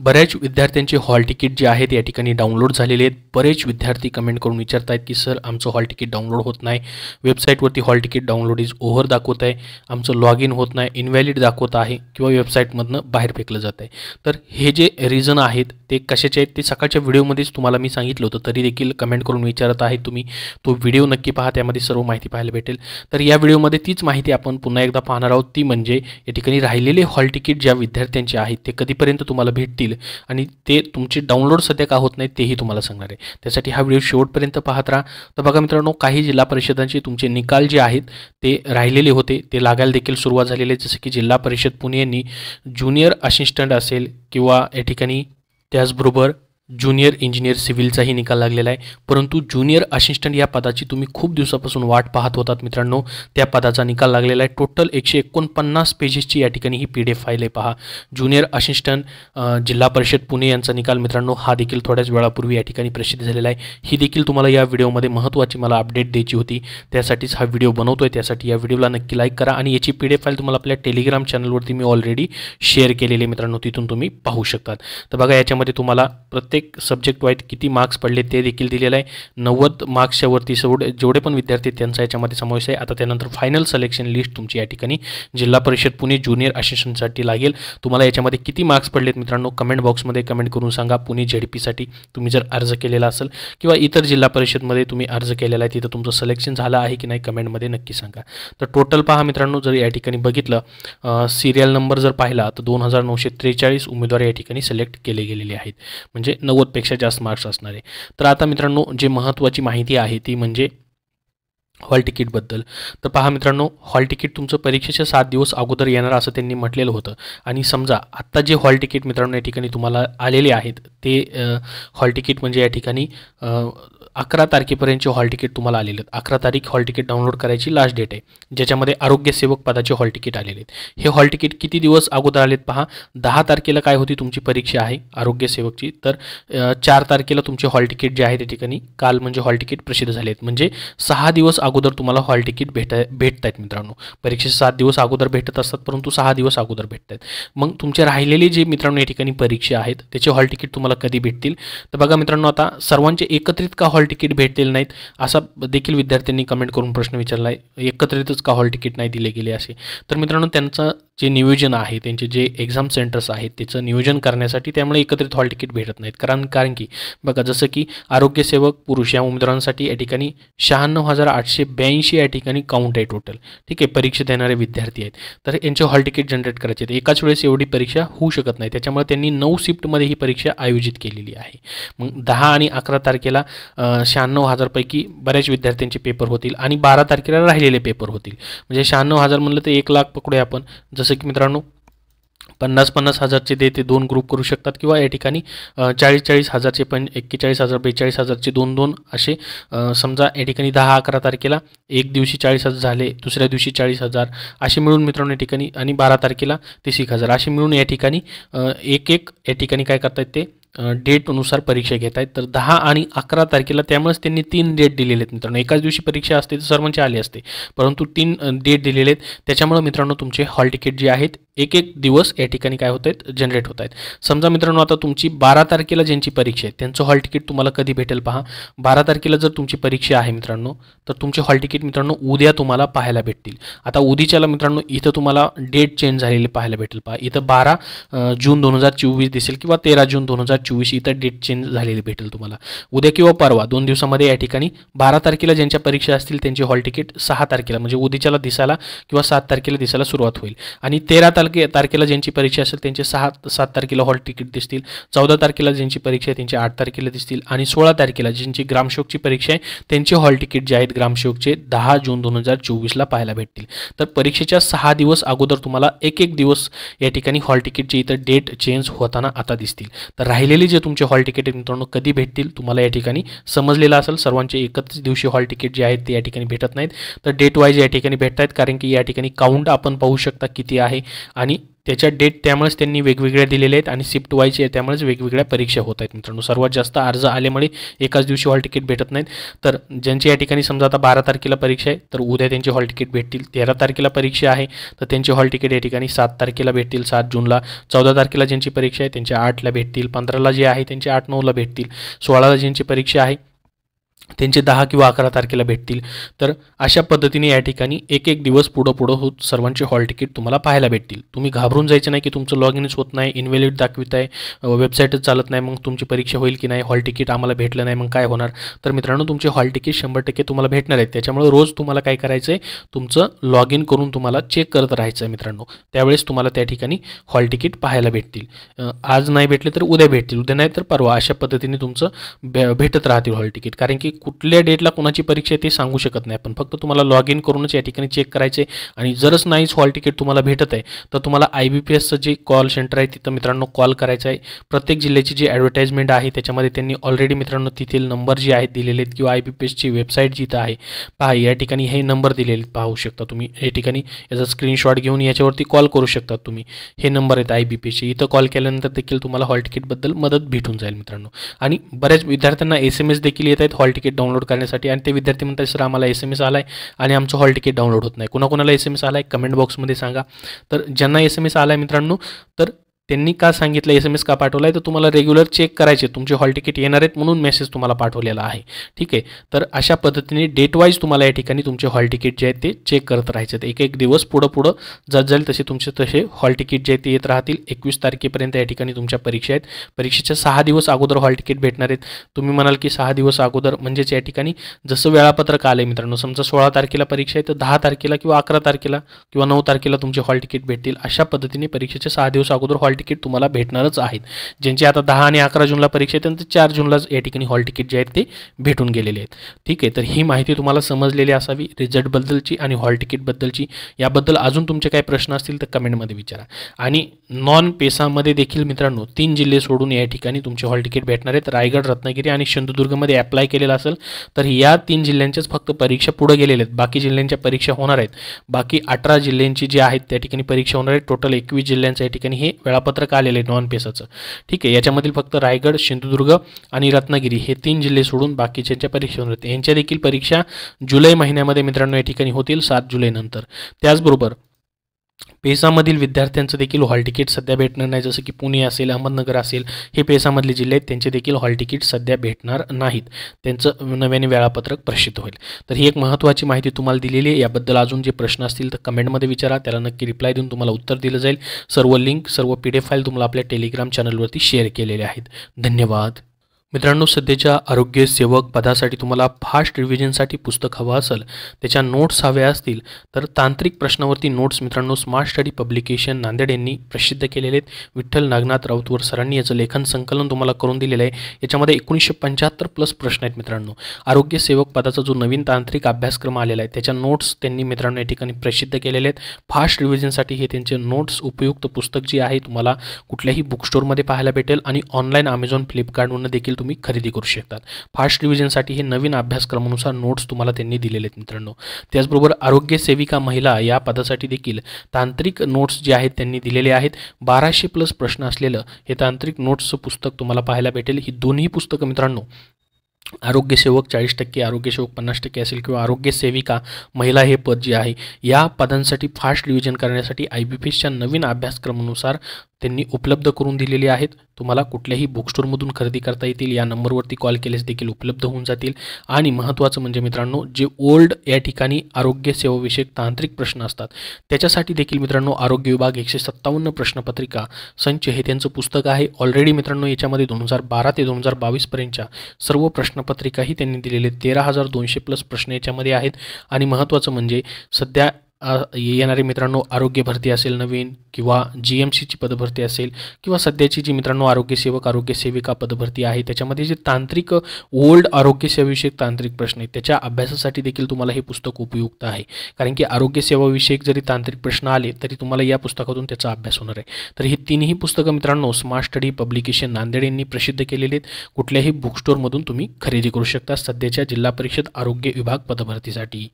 बऱ्याच विद्यार्थ्यांचे hall ticket जे आहेत या ठिकाणी डाउनलोड झालेले आहेत। बरेच विद्यार्थी कमेंट करून विचारत आहेत की सर आमचं हॉल तिकीट डाउनलोड होत नाही, वेबसाईटवरती hall ticket download is over दाखवत आहे, आमचं लॉग इन होत नाही, इनव्हॅलिड दाखवत आहे किंवा वेबसाईटमधनं बाहेर फेकलं जात आहे। तर हे जे रिझन आहेत ते कशाचे आहेत ते सकाळच्या व्हिडिओमध्येच तुम्हाला मी सांगितलं होतं, तरी देखील कमेंट करून विचारत आहे तुम्ही। तो व्हिडिओ नक्की पहा, त्यामध्ये सर्व माहिती पाहायला भेटेल। तर या व्हिडिओमध्ये तीच माहिती आपण पुन्हा एकदा पाहणार आहोत, ती म्हणजे या ठिकाणी राहिलेले हॉल तिकीट ज्या विद्यार्थ्यांचे आहेत ते कधीपर्यंत तुम्हाला भेटतील आणि ते तुमचे डाउनलोड सध्या का होत नाही तेही तुम्हाला सांगणार आहे। त्यासाठी हा व्हिडिओ शेवटपर्यंत पाहत राहा। तर बघा मित्रांनो, काही जिल्हा परिषदांचे तुमचे निकाल जे आहेत ते राहिलेले होते ते लागायला देखील सुरुवात झालेली आहे। जसं की जिल्हा परिषद पुणे यांनी ज्युनियर असिस्टंट असेल किंवा या ठिकाणी त्याचबरोबर ज्युनियर इंजिनियर सिव्हिलचाही निकाल लागलेला आहे, परंतु ज्युनियर असिस्टंट या पदाची तुम्ही खूप दिवसापासून वाट पाहत होतात मित्रांनो, त्या पदाचा निकाल लागलेला आहे। टोटल 149 पेजेसची या ठिकाणी ही PDF फाईल आहे। पहा, ज्युनियर असिस्टंट जिल्हा परिषद पुणे यांचा निकाल मित्रांनो हा देखील थोड्याच वेळापूर्वी या ठिकाणी प्रसिद्ध झालेला आहे। ही देखील तुम्हाला या व्हिडिओमध्ये महत्त्वाची मला अपडेट द्यायची होती, त्यासाठीच हा व्हिडिओ बनवतोय। त्यासाठी या व्हिडिओला नक्की लाईक करा आणि याची PDF फाईल तुम्हाला आपल्या टेलिग्राम चॅनलवरती मी ऑलरेडी शेअर केलेली आहे मित्रांनो, तिथून तुम्ही पाहू शकतात। तर बघा, याच्यामध्ये तुम्हाला प्रत्येक सब्जेक्ट वाईज किती मार्क्स पडले ते देखील दिलेलं आहे। 90 मार्क्सच्या वरती जेवढे पण विद्यार्थी त्यांचा याच्यामध्ये समावेश आहे। आता त्यानंतर फायनल सिलेक्शन लिस्ट तुमची या ठिकाणी जिल्हा परिषद पुणे ज्युनियर असिस्टंटसाठी लागेल। तुम्हाला याच्यामध्ये किती मार्क्स पडलेत मित्रांनो कमेंट बॉक्समध्ये कमेंट करून सांगा। पुणे ZP तुम्ही जर अर्ज केलेला असेल किंवा इतर जिल्हा परिषदमध्ये तुम्ही अर्ज केलेला आहे, तिथं तुमचं सिलेक्शन झालं आहे की नाही कमेंटमध्ये नक्की सांगा। तर टोटल पहा मित्रांनो, जर या ठिकाणी बघितलं सिरियल नंबर जर पाहिला तर 2943 उमेदवार या ठिकाणी सिलेक्ट केले गेलेले आहेत, म्हणजे 90 पेक्षा जास्त मार्क्स असणार आहे। तर आता मित्रांनो, जे महत्त्वाची माहिती आहे ती म्हणजे हॉल तिकीटबद्दल। तर पहा मित्रांनो, हॉल तिकीट तुमचं परीक्षेच्या 7 दिवस अगोदर येणार असं त्यांनी म्हटलेलं होतं। आणि समजा आत्ता जे हॉल तिकीट मित्रांनो या ठिकाणी तुम्हाला आलेले आहेत ते हॉल तिकीट म्हणजे या ठिकाणी 11 तारखेपर्यंतचे हॉल तिकीट तुम्हाला आलेले आहेत। 11 तारीख हॉल तिकीट डाउनलोड करायची लास्ट डेट आहे, ज्याच्यामध्ये आरोग्य सेवक पदाचे हॉल तिकीट आलेले आहेत। हे हॉल तिकीट किती दिवस अगोदर आलेत पहा, 10 तारखेला काय होती तुमची परीक्षा आहे आरोग्य सेवकची, तर 4 तारखेला तुमचे हॉल तिकीट जे आहे त्या ठिकाणी काल म्हणजे हॉल तिकीट प्रसिद्ध झाले आहेत। म्हणजे 6 दिवस अगोदर तुम्हाला हॉल तिकीट भेटत आहेत मित्रांनो। परीक्षेचे 7 दिवस अगोदर भेटत असतात, परंतु 6 दिवस अगोदर भेटत आहेत। मग तुमचे राहिलेले जे मित्रांनो या ठिकाणी परीक्षा आहेत त्याचे हॉल तिकीट तुम्हाला कधी भेटतील? तर बघा मित्रांनो, आता सर्वांचे एकत्रित का हॉल तिकीट भेटलेले नाहीत असा देखील विद्यार्थ्यांनी कमेंट करून प्रश्न विचारला आहे। एकत्रितच का हॉल तिकीट नाही दिले गेले असे? तर मित्रांनो, त्यांचं जे नियोजन आहे, त्यांचे जे एक्झाम सेंटर्स आहेत त्याचं नियोजन करण्यासाठी त्यामुळे एकत्रित हॉल तिकीट भेटत नाहीत। कारण की बघा, जसं की आरोग्य सेवक पुरुष या उमेदवारांसाठी या ठिकाणी 96,882 या ठिकाणी काउंट आहे टोटल, ठीक आहे, परीक्षा देणारे विद्यार्थी आहेत। तर यांचे हॉल तिकीट जनरेट करायचे आहेत, एकाच वेळेस एवढी परीक्षा होऊ शकत नाही, त्याच्यामुळे त्यांनी 9 शिफ्टमध्ये ही परीक्षा आयोजित केलेली आहे। मग 10 आणि 11 तारखेला 96,000 पैकी बऱ्याच विद्यार्थ्यांचे पेपर होतील आणि 12 तारखेला राहिलेले पेपर होतील। म्हणजे 96,000 म्हणलं तर 1 लाख पकडूया आपण। जसं की मित्रांनो 50-50 हजारचे ते 2 ग्रुप करू शकतात किंवा या ठिकाणी 40-40 हजारचे पण 41,000 42,000चे 2-2 असे समजा या ठिकाणी 10-11 तारखेला एक दिवशी 40,000 झाले, दुसऱ्या दिवशी 40,000 असे मिळून मित्रांनो या ठिकाणी आणि 12 तारखेला 30,000 असे मिळून या ठिकाणी एक या ठिकाणी काय करतायत ते डेटनुसार परीक्षा घेत आहेत। तर 10 आणि 11 तारखेला त्यामुळेच त्यांनी 3 डेट दिलेले आहेत मित्रांनो। एकाच दिवशी परीक्षा असते तर सर्वांचे आले असते, परंतु 3 डेट दिलेले आहेत, त्याच्यामुळे मित्रांनो तुमचे हॉल तिकीट जे आहेत एक दिवस या ठिकाणी काय होत आहेत जनरेट होत आहेत। समजा मित्रांनो, आता तुमची 12 तारखेला ज्यांची परीक्षा आहे त्यांचं हॉल तिकीट तुम्हाला कधी भेटेल पहा। 12 तारखेला जर तुमची परीक्षा आहे मित्रांनो तर तुमचे हॉल तिकीट मित्रांनो उद्या तुम्हाला पाहायला भेटतील। आता उद्याच्याला मित्रांनो इथं तुम्हाला डेट चेंज झालेली पाहायला भेटेल पहा। इथं 12 जून 2024 दिसेल किंवा 13 जून 2024 इथं डेट चेंज झालेली भेटेल तुम्हाला उद्या किंवा परवा 2 दिवसामध्ये। या ठिकाणी 12 तारखेला ज्यांच्या परीक्षा असतील त्यांची हॉल तिकीट 6 तारखेला म्हणजे उद्याच्याला दिसायला किंवा 7 तारखेला दिसायला सुरुवात होईल आणि 13 तारखेला ज्यांची परीक्षा असेल त्यांचे 7 तारखेला हॉल तिकीट दिसतील। 14 तारखेला ज्यांची परीक्षा आहे त्यांचे 8 तारखेला दिसतील आणि 16 तारखेला ज्यांची ग्रामसेवकची परीक्षा आहे त्यांचे हॉल तिकीट जे आहेत ग्रामसेवकचे 10 जून 2024ला पाहायला भेटतील। तर परीक्षेच्या 6 दिवस अगोदर तुम्हाला एक दिवस या ठिकाणी हॉल तिकीटचे इथं डेट चेंज होताना आता दिसतील। तर राहिलेली जे तुमचे हॉल तिकीट आहेत मित्रांनो कधी भेटतील तुम्हाला या ठिकाणी समजलेलं असेल। सर्वांचे एकच दिवशी हॉल तिकीट जे आहेत ते या ठिकाणी भेटत नाहीत, तर डेट वाईज या ठिकाणी भेटत आहेत, कारण की या ठिकाणी काउंट आपण पाहू शकता किती आहे आणि त्याच्या डेट त्यामुळेच त्यांनी वेगवेगळ्या दिलेल्या आहेत आणि शिफ्ट वाईज आहे, त्यामुळेच वेगवेगळ्या परीक्षा होत आहेत मित्रांनो. सर्वात जास्त अर्ज आल्यामुळे एकाच दिवशी हॉल तिकीट भेटत नाहीत. तर ज्यांची या ठिकाणी समजा आता 12 तारखेला परीक्षा आहे तर उद्या त्यांची हॉल तिकीट भेटतील. 13 तारखेला परीक्षा आहे तर त्यांची हॉल तिकीट या ठिकाणी 7 तारखेला भेटतील, 7 जूनला. 14 तारखेला ज्यांची परीक्षा आहे त्यांच्या 8ला भेटतील. 15ला जे आहे त्यांचे 8-9ला भेटतील. 16ला ज्यांची परीक्षा आहे त्यांचे 10 किंवा 11 तारखेला भेटतील. तर अशा पद्धतीने या ठिकाणी एक एक दिवस पुढं होत सर्वांचे हॉल तिकीट तुम्हाला पाहायला भेटतील. तुम्ही घाबरून जायचं नाही की तुमचं लॉग इनच होत नाही, इनव्हॅलिड दाखवित आहे, वेबसाईटच चालत नाही, मग तुमची परीक्षा होईल की नाही, हॉल तिकीट आम्हाला भेटलं नाही मग काय होणार. तर मित्रांनो तुमचे हॉल तिकीट 100% तुम्हाला भेटणार आहेत. त्याच्यामुळे रोज तुम्हाला काय करायचं आहे, तुमचं लॉग इन करून तुम्हाला चेक करत राहायचं आहे मित्रांनो. त्यावेळेस तुम्हाला त्या ठिकाणी हॉल तिकीट पाहायला भेटतील. आज नाही भेटले तर उद्या भेटतील, उद्या नाही तर परवा, अशा पद्धतीने तुमचं भेटत राहतील हॉल तिकीट. कारण की कुठल्या डेटला कोणाची परीक्षा आहे ते सांगू शकत नाही आपण, फक्त तुम्हाला लॉग इन करूनच या ठिकाणी चेक करायचे. आणि जरच नाहीच हॉल तिकीट तुम्हाला भेटत आहे तर तुम्हाला IBPSचं जे कॉल सेंटर आहे तिथं मित्रांनो कॉल करायचं आहे. प्रत्येक जिल्ह्याची जी ॲडव्हर्टाइजमेंट आहे त्याच्यामध्ये त्यांनी ऑलरेडी मित्रांनो तिथील नंबर जे आहेत दिलेले आहेत किंवा IBPSची वेबसाईट जिथं आहे पहा, या ठिकाणी हे नंबर दिलेले पाहू शकता तुम्ही. या ठिकाणी याचा स्क्रीनशॉट घेऊन याच्यावरती कॉल करू शकता तुम्ही. हे नंबर आहेत IBPSचे. इथं कॉल केल्यानंतर देखील तुम्हाला हॉल तिकीटबद्दल मदत भेटून जाईल मित्रांनो. आणि बऱ्याच विद्यार्थ्यांना SMS देखील येत आहेत हॉल तिकीट डाउनलोड करण्यासाठी आणि ते विद्यार्थी म्हणतात सर आम्हाला SMS आला आहे आणि आमचं हॉल तिकीट डाउनलोड होत नाही. कोणाकोणाला SMS आला आहे कमेंट बॉक्समध्ये सांगा. तर ज्यांना SMS आला आहे मित्रांनो तर त्यांनी का सांगितलं SMS का पाठवला आहे, तर तुम्हाला रेग्युलर चेक करायचे तुमचे हॉल तिकीट येणार आहेत म्हणून मेसेज तुम्हाला पाठवलेला आहे. ठीक आहे, तर अशा पद्धतीने डेट वाईज तुम्हाला या ठिकाणी तुमचे हॉल तिकीट जे आहेत ते चेक करत राहायचे. एक एक दिवस पुढं जात जाईल तसे हॉल तिकीट जे आहेत ते येत राहतील. 21 तारखेपर्यंत या ठिकाणी तुमच्या परीक्षा आहेत. परीक्षेच्या 6 दिवस अगोदर हॉल तिकीट भेटणार आहेत. तुम्ही म्हणाल की 6 दिवस अगोदर म्हणजेच या ठिकाणी जसं वेळापत्रक आलं आहे मित्रांनो, समजा 16 तारखेला परीक्षा आहे तर 10 तारखेला किंवा 11 तारखेला किंवा 9 तारखेला तुमचे हॉल तिकीट भेटतील. अशा पद्धतीने परीक्षेच्या 6 दिवस अगोदर हॉल तिकीट तुम्हाला भेटणारच आहेत. ज्यांची आता 10 आणि 11 जूनला परीक्षा आहे त्यांचे 4 जूनलाच या ठिकाणी हॉल तिकीट जे आहेत ते भेटून गेलेले आहेत. ठीक आहे, तर ही माहिती तुम्हाला समजलेली असावी रिझल्टबद्दलची आणि हॉल तिकीटबद्दलची. याबद्दल अजून तुमचे काही प्रश्न असतील तर कमेंटमध्ये विचारा. आणि नॉन पेसामध्ये देखील मित्रांनो 3 जिल्हे सोडून या ठिकाणी तुमचे हॉल तिकीट भेटणार आहेत. रायगड, रत्नागिरी आणि सिंधुदुर्गमध्ये अप्लाय केलेला असेल तर या 3 जिल्ह्यांच्याच फक्त परीक्षा पुढे गेलेल्या आहेत. बाकी जिल्ह्यांच्या परीक्षा होणार आहेत. बाकी 18 जिल्ह्यांची जी आहेत त्या ठिकाणी परीक्षा होणार आहेत. टोटल 21 जिल्ह्यांचं या ठिकाणी हे वेळापत्रक आलेले आहे नॉन पेसाचं. ठीक आहे, याच्यामधील फक्त रायगड, सिंधुदुर्ग आणि रत्नागिरी हे 3 जिल्हे सोडून बाकीच्यांच्या परीक्षा होणार आहेत. यांच्या देखील परीक्षा जुलै महिन्यामध्ये मित्रांनो या ठिकाणी होतील 7 जुलैनंतर. त्याचबरोबर पेसामधील विद्यार्थ्यांचं देखील हॉल तिकीट सध्या भेटणार नाही. जसं की पुणे असेल, अहमदनगर असेल, हे पेसामधले जिल्हे आहेत त्यांचे देखील हॉल तिकीट सध्या भेटणार नाहीत. त्यांचं नव्याने वेळापत्रक प्रसिद्ध होईल. तर ही एक महत्त्वाची माहिती तुम्हाला दिलेली आहे. याबद्दल अजून जे प्रश्न असतील तर कमेंटमध्ये विचारा, त्याला नक्की रिप्लाय देऊन तुम्हाला उत्तर दिलं जाईल. सर्व लिंक, सर्व PDF फाईल तुम्हाला आपल्या टेलिग्राम चॅनलवरती शेअर केलेले आहेत. धन्यवाद मित्रांनो. सध्याच्या आरोग्य सेवक पदासाठी तुम्हाला फास्ट रिव्हिजनसाठी पुस्तक हवं असेल, त्याच्या नोट्स हव्या असतील तर तांत्रिक प्रश्नावरती नोट्स मित्रांनो स्मार्ट स्टडी पब्लिकेशन नांदेड यांनी प्रसिद्ध केलेले आहेत. विठ्ठल नागनाथ राऊतवर सरांनी याचं लेखन संकलन तुम्हाला करून दिलेलं आहे. याच्यामध्ये 1975+ प्रश्न आहेत मित्रांनो. आरोग्य सेवक पदाचा जो नवीन तांत्रिक अभ्यासक्रम आलेला आहे त्याच्या नोट्स त्यांनी मित्रांनो या ठिकाणी प्रसिद्ध केलेले आहेत. फास्ट रिव्हिजनसाठी हे त्यांचे नोट्स उपयुक्त पुस्तक जे आहे तुम्हाला कुठल्याही बुक स्टोअरमध्ये पाहायला भेटेल आणि ऑनलाईन Amazon, फ्लिपकार्टवरून देखील तुम्ही खरेदी करू शकतात. फास्ट रिव्हिजनसाठी हे नवीन अभ्यासक्रमानुसार नोट्स तुम्हाला त्यांनी दिलेले आहेत मित्रांनो. त्याचबरोबर आरोग्य सेविका महिला या पदासाठी देखील तांत्रिक नोट्स जे आहेत त्यांनी दिलेले आहेत. 1200+ प्रश्न असलेलं हे तांत्रिक नोट्सचं पुस्तक तुम्हाला पाहायला भेटेल. ही दोन्ही पुस्तकं मित्रांनो आरोग्यसेवक 40%, आरोग्यसेवक 50% असेल किंवा आरोग्य सेविका महिला हे पद जे आहे या पदांसाठी फास्ट रिव्हिजन करण्यासाठी IBPSच्या नवीन अभ्यासक्रमानुसार त्यांनी उपलब्ध करून दिलेली आहेत. तुम्हाला कुठल्याही बुक स्टोअरमधून खरेदी करता येतील. या नंबरवरती कॉल केल्यास देखील उपलब्ध होऊन जातील. आणि महत्त्वाचं म्हणजे मित्रांनो जे ओल्ड या ठिकाणी आरोग्य सेवाविषयक तांत्रिक प्रश्न असतात त्याच्यासाठी देखील मित्रांनो आरोग्य विभाग 157 प्रश्नपत्रिका संच हे त्यांचं पुस्तक आहे. ऑलरेडी मित्रांनो याच्यामध्ये 2012 ते 2022 पर्यंतच्या सर्व प्रश्नपत्रिकाही त्यांनी दिलेले 13,200+ प्रश्न याच्यामध्ये आहेत. आणि महत्त्वाचं म्हणजे सध्या येणारे मित्रांनो आरोग्य भरती असेल नवीन किंवा GMCची पदभरती असेल किंवा सध्याची जी मित्रांनो आरोग्यसेवक आरोग्यसेविका पदभरती आहे त्याच्यामध्ये जे तांत्रिक ओल्ड आरोग्यसेवाविषयक तांत्रिक प्रश्न आहेत त्याच्या अभ्यासासाठी देखील तुम्हाला हे पुस्तक उपयुक्त आहे. कारण की आरोग्यसेवाविषयक जरी तांत्रिक प्रश्न आले तरी तुम्हाला या पुस्तकातून त्याचा अभ्यास होणार आहे. तर ही तिन्ही पुस्तकं मित्रांनो स्मार्ट स्टडी पब्लिकेशन नांदेड यांनी प्रसिद्ध केलेली आहेत. कुठल्याही बुक स्टोअरमधून तुम्ही खरेदी करू शकता सध्याच्या जिल्हा परिषद आरोग्य विभाग पदभरतीसाठी.